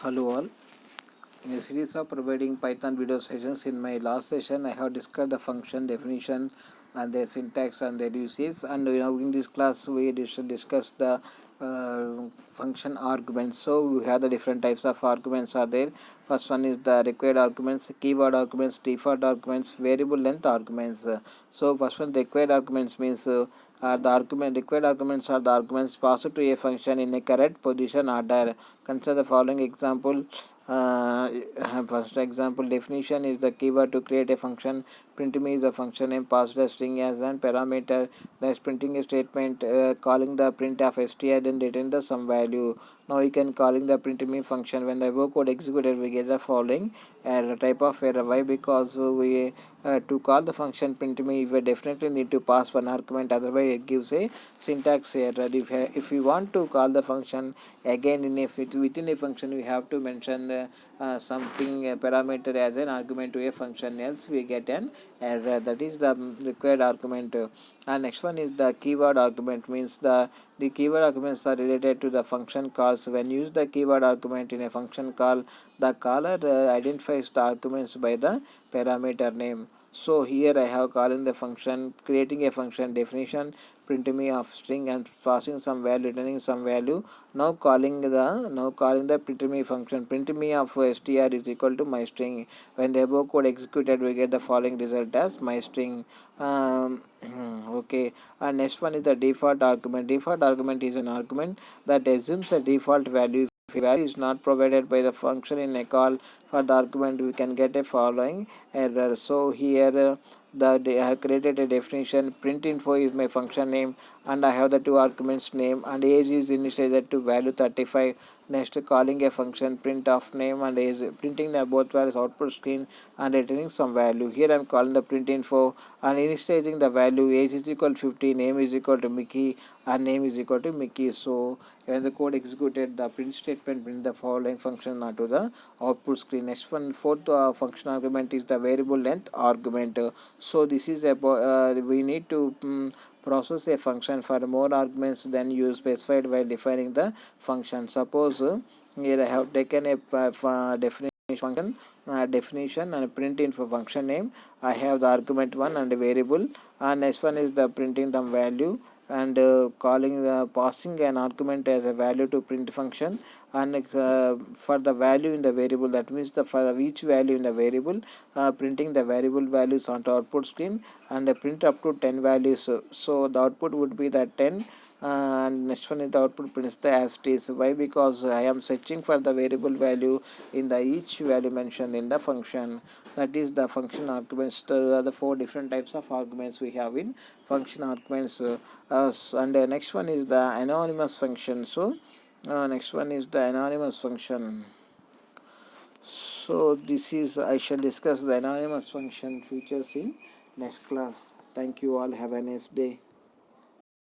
Hello all. In a series of providing Python video sessions, in my last session I have discussed the function definition and their syntax and their uses, and now in this class we discuss the function arguments. So we have the different types of arguments are there. First one is the required arguments, keyword arguments, default arguments, variable length arguments. So first one, required arguments means required arguments are the arguments passed to a function in a correct position order. Consider the following example. First example, definition is the keyword to create a function. Print me is the function name passed a string as an parameter. Next, printing a statement, calling the print of str, then return the some value. Now you can calling the print me function. When the above code executed, we get the following error, type of error. Why? Because we to call the function print me, we definitely need to pass one argument, otherwise it gives a syntax error. If we want to call the function again within a function, we have to mention something parameter as an argument to a function, else we get an error. That is the required argument. And next one is the keyword argument, means the keyword arguments are related to the function calls. When use the keyword argument in a function call, the caller identifies the arguments by the parameter name. So here I have calling the function, creating a function definition, print me of string and passing some value, returning some value. Now calling the print me function, print me of str is equal to my string. When the above code executed, we get the following result as my string. Okay, and next one is the default argument. Default argument is an argument that assumes a default value. If a value is not provided by the function in a call for the argument, we can get a following error. So here I have created a definition. Print info is my function name, and I have the two arguments name and age is initialized to value 35. Next, calling a function print of name and age, printing the both values output screen and returning some value. Here I am calling the print info and initializing the value. Age is equal to 50, name is equal to Mickey, and name is equal to Mickey. So when the code executed, the print statement print the following function to the output screen. Next one, fourth function argument is the variable length argument. So this is about we need to process a function for more arguments than you specified while defining the function. Suppose here I have taken a definition and print info function name. I have the argument 1 and variable, and next one is the printing the value and calling the passing an argument as a value to print function, and for the value in the variable, that means for each value in the variable, printing the variable values onto output screen and print up to 10 values. So the output would be the 10, and next one is the output prints the asterisk. Why? Because I am searching for the variable value in the each value mentioned in the function. That is the function arguments. The four different types of arguments we have in function arguments. And next one is the anonymous function. So next one is the anonymous function. So this is, I shall discuss the anonymous function features in next class. Thank you all. Have a nice day.